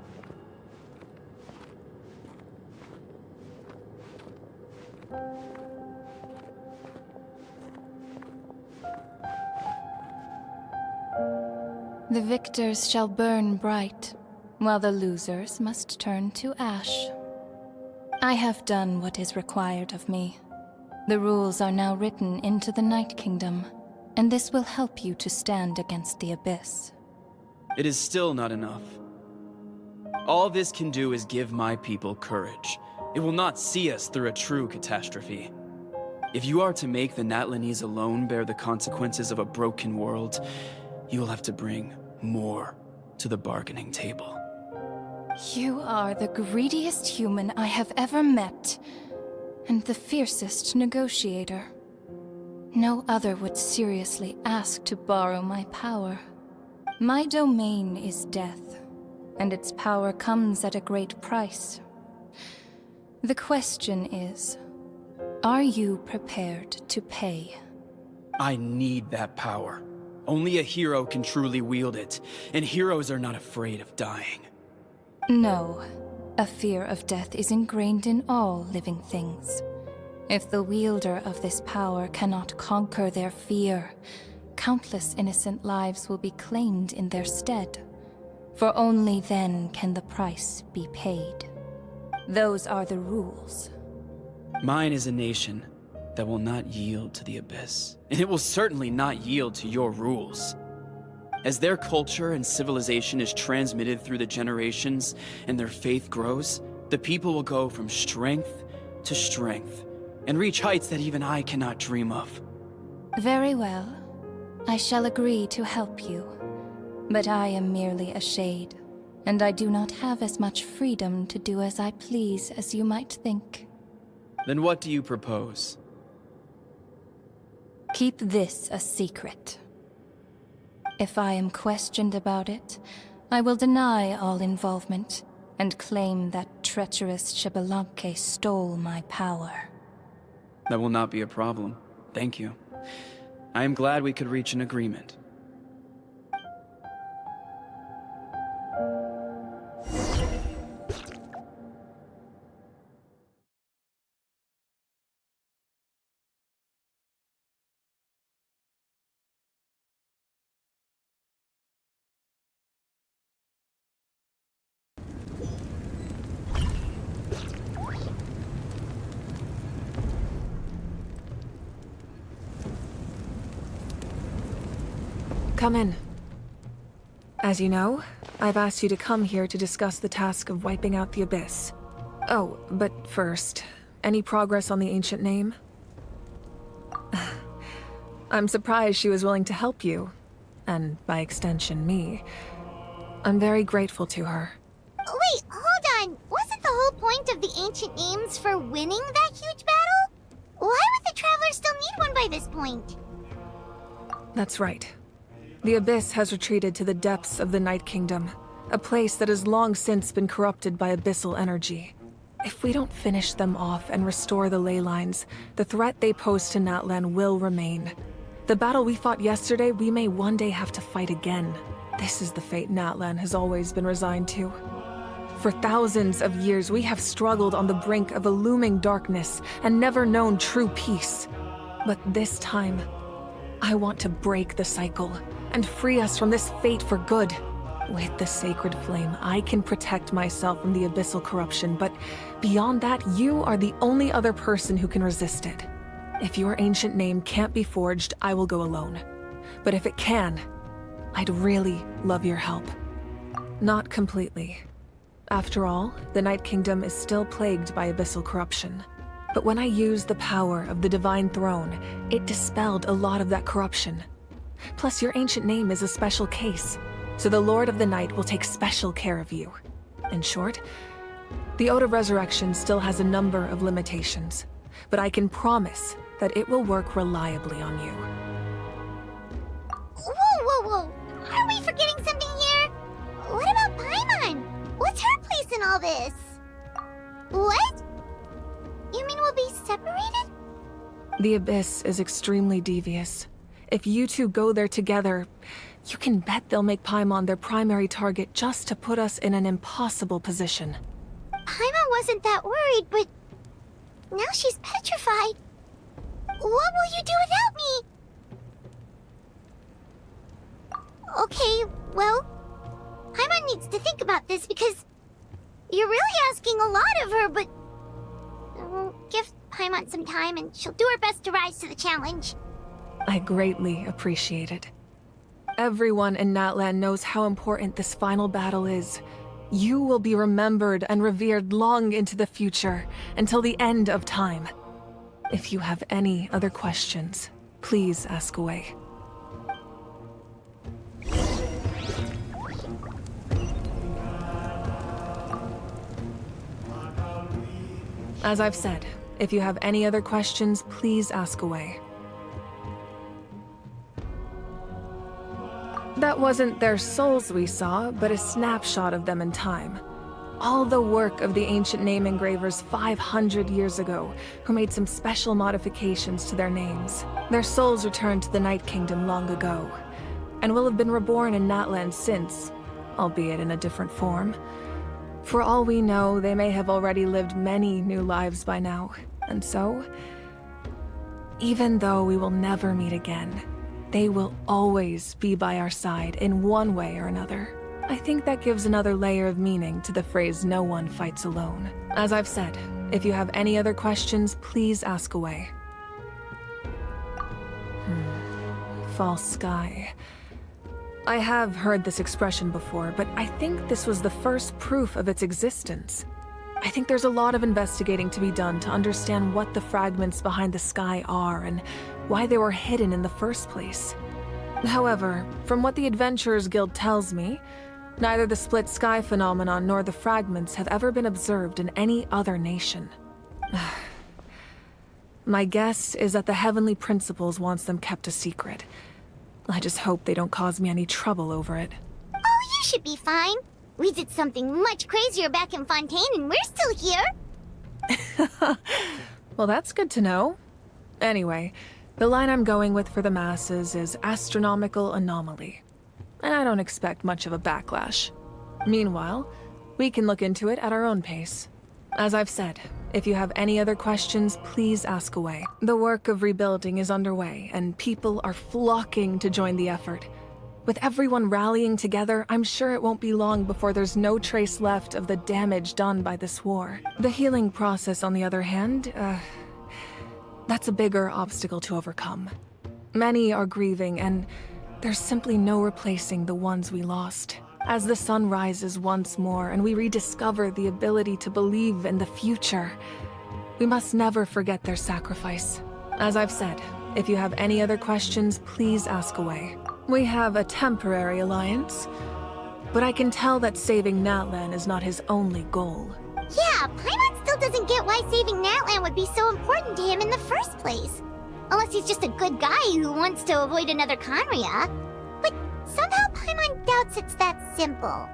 The victors shall burn bright, while the losers must turn to ash. I have done what is required of me. The rules are now written into the Night Kingdom, and this will help you to stand against the Abyss.
It is still not enough. All this can do is give my people courage. It will not see us through a true catastrophe. If you are to make the Natlanese alone bear the consequences of a broken world, you will have to bring more to the bargaining table.
You are the greediest human I have ever met, and the fiercest negotiator. No other would seriously ask to borrow my power. My domain is death, and its power comes at a great price. The question is, are you prepared to pay?
I need that power. Only a hero can truly wield it, and heroes are not afraid of dying.
No. A fear of death is ingrained in all living things. If the wielder of this power cannot conquer their fear, countless innocent lives will be claimed in their stead. For only then can the price be paid. Those are the rules.
Mine is a nation that will not yield to the Abyss, and it will certainly not yield to your rules. As their culture and civilization is transmitted through the generations and their faith grows, the people will go from strength to strength and reach heights that even I cannot dream of.
Very well. I shall agree to help you. But I am merely a shade, and I do not have as much freedom to do as I please as you might think.
Then what do you propose?
Keep this a secret. If I am questioned about it, I will deny all involvement and claim that treacherous Xbalanque stole my power.
That will not be a problem. Thank you. I am glad we could reach an agreement.
Come in. As you know, I've asked you to come here to discuss the task of wiping out the Abyss. Oh, but first, any progress on the ancient name? I'm surprised she was willing to help you, and by extension, me. I'm very grateful to her.
Wait, hold on. Wasn't the whole point of the ancient names for winning that huge battle? Why would the Travelers still need one by this point?
That's right. The Abyss has retreated to the depths of the Night Kingdom, a place that has long since been corrupted by abyssal energy. If we don't finish them off and restore the ley lines, the threat they pose to Natlan will remain. The battle we fought yesterday, we may one day have to fight again. This is the fate Natlan has always been resigned to. For thousands of years, we have struggled on the brink of a looming darkness and never known true peace. But this time, I want to break the cycle and free us from this fate for good. With the sacred flame, I can protect myself from the abyssal corruption, but beyond that, you are the only other person who can resist it. If your ancient name can't be forged, I will go alone. But if it can, I'd really love your help. Not completely. After all, the Night Kingdom is still plagued by abyssal corruption. But when I used the power of the Divine Throne, it dispelled a lot of that corruption. Plus, your ancient name is a special case, so the Lord of the Night will take special care of you. In short, the Ode of Resurrection still has a number of limitations, but I can promise that it will work reliably on you.
Whoa! Are we forgetting something here? What about Paimon? What's her place in all this? What? You mean we'll be separated?
The Abyss is extremely devious. If you two go there together, you can bet they'll make Paimon their primary target just to put us in an impossible position.
Paimon wasn't that worried, but now she's petrified. What will you do without me? Okay, well, Paimon needs to think about this because you're really asking a lot of her, but we'll give Paimon some time and she'll do her best to rise to the challenge.
I greatly appreciate it. Everyone in Natlan knows how important this final battle is. You will be remembered and revered long into the future, until the end of time. If you have any other questions, please ask away. As I've said, if you have any other questions, please ask away. That wasn't their souls we saw, but a snapshot of them in time. All the work of the ancient name engravers 500 years ago, who made some special modifications to their names. Their souls returned to the Night Kingdom long ago, and will have been reborn in Natlan since, albeit in a different form. For all we know, they may have already lived many new lives by now, and so, even though we will never meet again, they will always be by our side in one way or another. I think that gives another layer of meaning to the phrase, "No one fights alone." As I've said, if you have any other questions, please ask away. False sky. I have heard this expression before, but I think this was the first proof of its existence. I think there's a lot of investigating to be done to understand what the fragments behind the sky are and why they were hidden in the first place. However, from what the Adventurers Guild tells me, neither the split sky phenomenon nor the fragments have ever been observed in any other nation. My guess is that the Heavenly Principles wants them kept a secret. I just hope they don't cause me any trouble over it.
Oh, you should be fine. We did something much crazier back in Fontaine and we're still here.
Well, that's good to know. Anyway, the line I'm going with for the masses is astronomical anomaly. And I don't expect much of a backlash. Meanwhile, we can look into it at our own pace. As I've said, if you have any other questions, please ask away. The work of rebuilding is underway, and people are flocking to join the effort. With everyone rallying together, I'm sure it won't be long before there's no trace left of the damage done by this war. The healing process, on the other hand, that's a bigger obstacle to overcome. Many are grieving, and there's simply no replacing the ones we lost. As the sun rises once more and we rediscover the ability to believe in the future, we must never forget their sacrifice. As I've said, if you have any other questions, please ask away. We have a temporary alliance, but I can tell that saving Natlan is not his only goal.
Yeah, Paimon's doesn't get why saving Natlan would be so important to him in the first place. Unless he's just a good guy who wants to avoid another Conria. But somehow Paimon doubts it's that simple.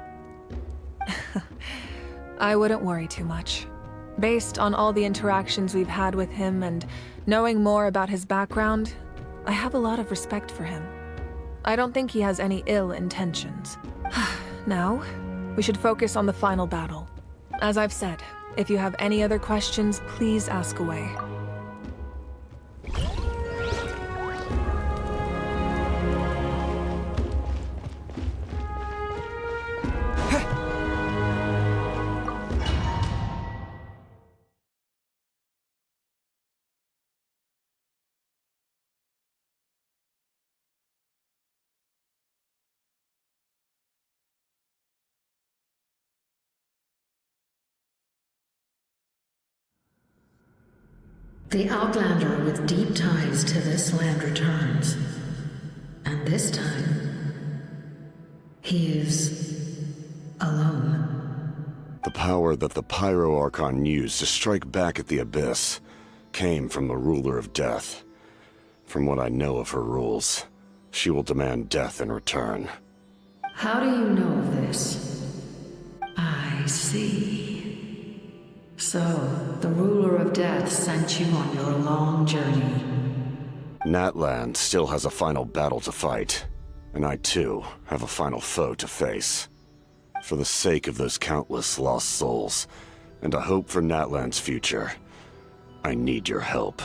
I wouldn't worry too much. Based on all the interactions we've had with him and knowing more about his background, I have a lot of respect for him. I don't think he has any ill intentions. Now, we should focus on the final battle. As I've said, if you have any other questions, please ask away.
The Outlander with deep ties to this land returns. And this time, he is alone.
The power that the Pyro Archon used to strike back at the Abyss came from the Ruler of Death. From what I know of her rules, she will demand death in return.
How do you know of this? I see. So, the Ruler of Death sent you on your long journey.
Natlan still has a final battle to fight, and I too have a final foe to face. For the sake of those countless lost souls, and a hope for Natlan's future, I need your help.